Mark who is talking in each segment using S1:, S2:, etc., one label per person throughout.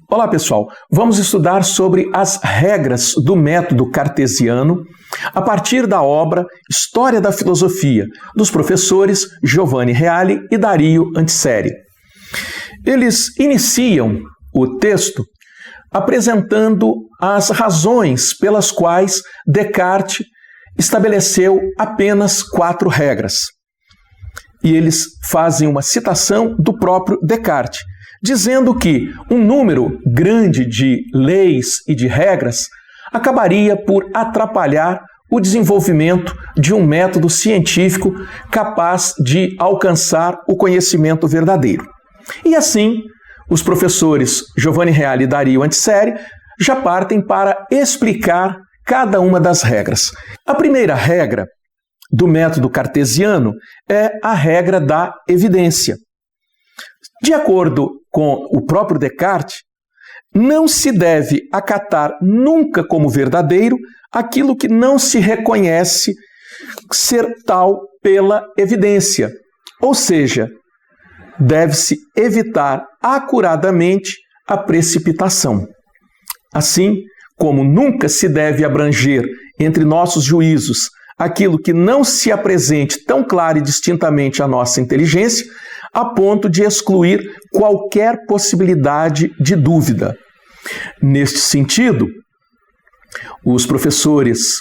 S1: Olá pessoal, vamos estudar sobre as regras do método cartesiano a partir da obra História da Filosofia, dos professores Giovanni Reale e Dario Antiseri. Eles iniciam o texto apresentando as razões pelas quais Descartes estabeleceu apenas 4 regras. E eles fazem uma citação do próprio Descartes, dizendo que um número grande de leis e de regras acabaria por atrapalhar o desenvolvimento de um método científico capaz de alcançar o conhecimento verdadeiro. E assim, os professores Giovanni Reale e Dario Antiseri já partem para explicar cada uma das regras. A primeira regra do método cartesiano é a regra da evidência. De acordo com o próprio Descartes, não se deve acatar nunca como verdadeiro aquilo que não se reconhece ser tal pela evidência. Ou seja, deve-se evitar acuradamente a precipitação. Assim como nunca se deve abranger entre nossos juízos aquilo que não se apresente tão claro e distintamente à nossa inteligência, a ponto de excluir qualquer possibilidade de dúvida. Neste sentido, os professores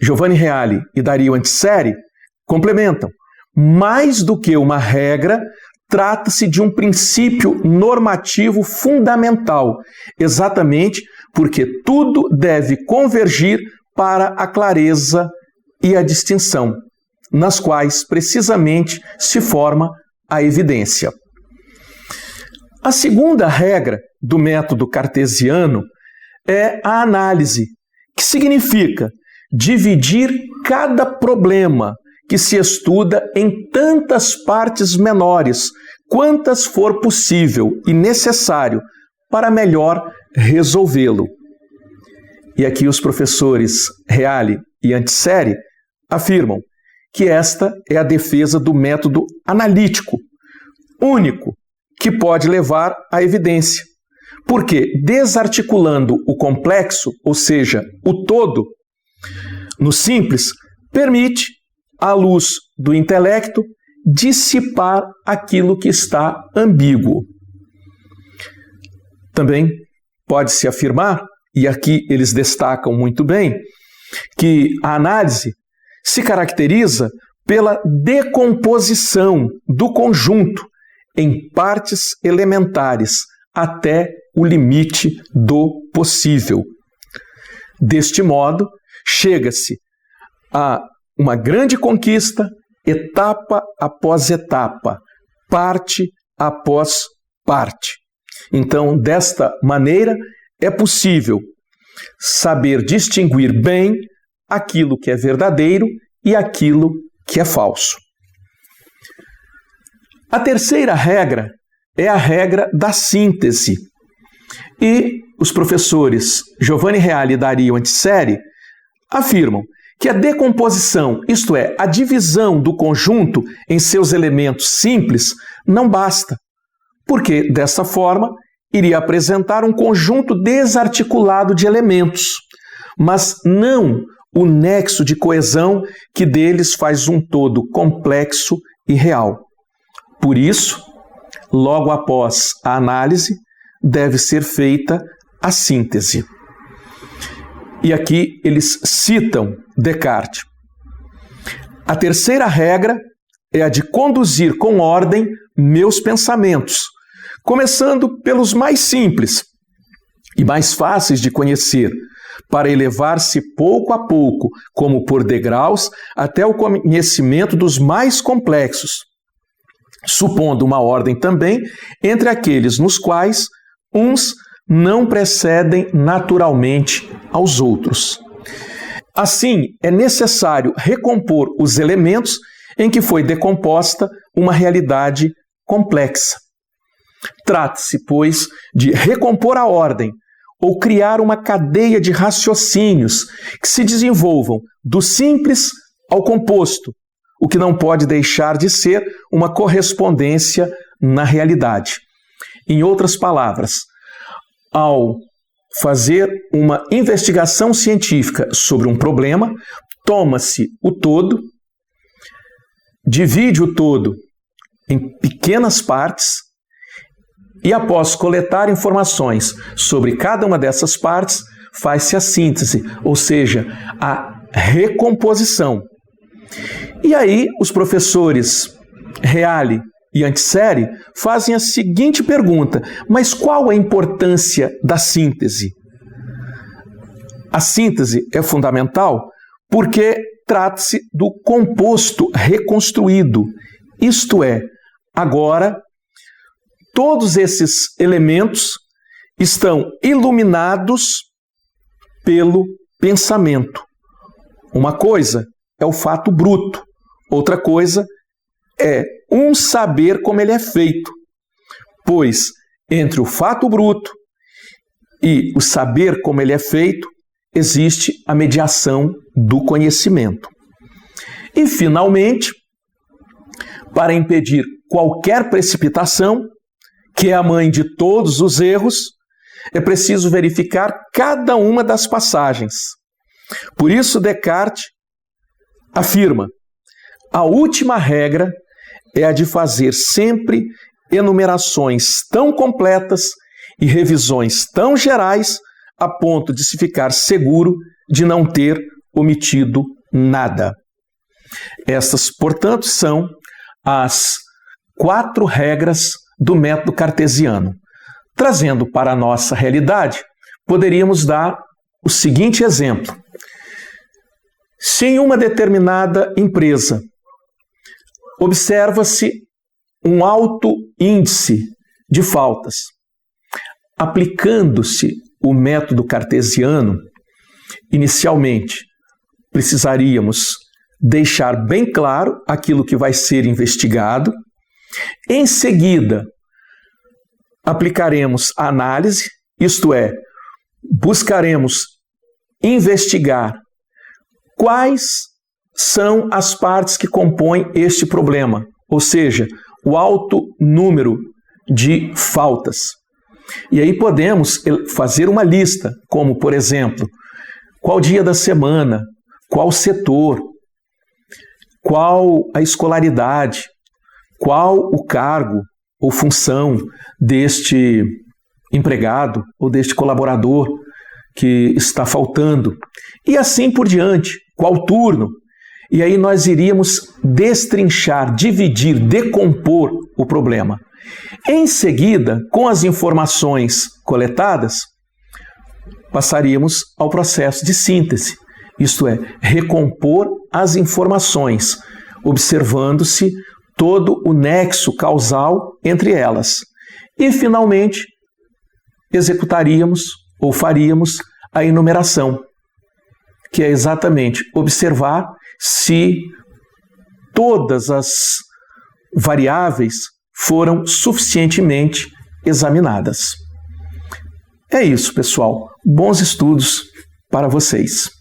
S1: Giovanni Reale e Dario Antiseri complementam: mais do que uma regra, trata-se de um princípio normativo fundamental, exatamente porque tudo deve convergir para a clareza e a distinção, nas quais precisamente se forma a evidência. A segunda regra do método cartesiano é a análise, que significa dividir cada problema que se estuda em tantas partes menores, quantas for possível e necessário para melhor resolvê-lo. E aqui os professores Reale e Antiseri afirmam que esta é a defesa do método analítico, único que pode levar à evidência, porque desarticulando o complexo, ou seja, o todo, no simples, permite, à luz do intelecto, dissipar aquilo que está ambíguo. Também pode-se afirmar, e aqui eles destacam muito bem, que a análise se caracteriza pela decomposição do conjunto em partes elementares até o limite do possível. Deste modo, chega-se a uma grande conquista, etapa após etapa, parte após parte. Então, desta maneira, é possível saber distinguir bem aquilo que é verdadeiro e aquilo que é falso. A terceira regra é a regra da síntese. E os professores Giovanni Reale e Dario Antiseri afirmam que a decomposição, isto é, a divisão do conjunto em seus elementos simples, não basta, porque dessa forma iria apresentar um conjunto desarticulado de elementos, mas não o nexo de coesão que deles faz um todo complexo e real. Por isso, logo após a análise, deve ser feita a síntese. E aqui eles citam Descartes. A terceira regra é a de conduzir com ordem meus pensamentos, começando pelos mais simples e mais fáceis de conhecer, para elevar-se pouco a pouco, como por degraus, até o conhecimento dos mais complexos, supondo uma ordem também entre aqueles nos quais uns não precedem naturalmente aos outros. Assim, é necessário recompor os elementos em que foi decomposta uma realidade complexa. Trata-se, pois, de recompor a ordem, ou criar uma cadeia de raciocínios que se desenvolvam do simples ao composto, o que não pode deixar de ser uma correspondência na realidade. Em outras palavras, ao fazer uma investigação científica sobre um problema, toma-se o todo, divide o todo em pequenas partes e, após coletar informações sobre cada uma dessas partes, faz-se a síntese, ou seja, a recomposição. E aí os professores Reale e Antiseri fazem a seguinte pergunta: mas qual a importância da síntese? A síntese é fundamental porque trata-se do composto reconstruído, isto é, agora todos esses elementos estão iluminados pelo pensamento. Uma coisa é o fato bruto, outra coisa é um saber como ele é feito, pois entre o fato bruto e o saber como ele é feito, existe a mediação do conhecimento. E, finalmente, para impedir qualquer precipitação, que é a mãe de todos os erros, é preciso verificar cada uma das passagens. Por isso, Descartes afirma: a última regra é a de fazer sempre enumerações tão completas e revisões tão gerais a ponto de se ficar seguro de não ter omitido nada. Estas, portanto, são as 4 regras do método cartesiano. Trazendo para a nossa realidade, poderíamos dar o seguinte exemplo. Se em uma determinada empresa observa-se um alto índice de faltas, aplicando-se o método cartesiano, inicialmente precisaríamos deixar bem claro aquilo que vai ser investigado. Em seguida, aplicaremos a análise, isto é, buscaremos investigar quais são as partes que compõem este problema, ou seja, o alto número de faltas. E aí podemos fazer uma lista, como, por exemplo, qual dia da semana, qual setor, qual a escolaridade, qual o cargo ou função deste empregado ou deste colaborador que está faltando, e assim por diante, qual turno. E aí nós iríamos destrinchar, dividir, decompor o problema. Em seguida, com as informações coletadas, passaríamos ao processo de síntese, isto é, recompor as informações, observando-se todo o nexo causal entre elas. E, finalmente, executaríamos ou faríamos a enumeração, que é exatamente observar se todas as variáveis foram suficientemente examinadas. É isso, pessoal. Bons estudos para vocês.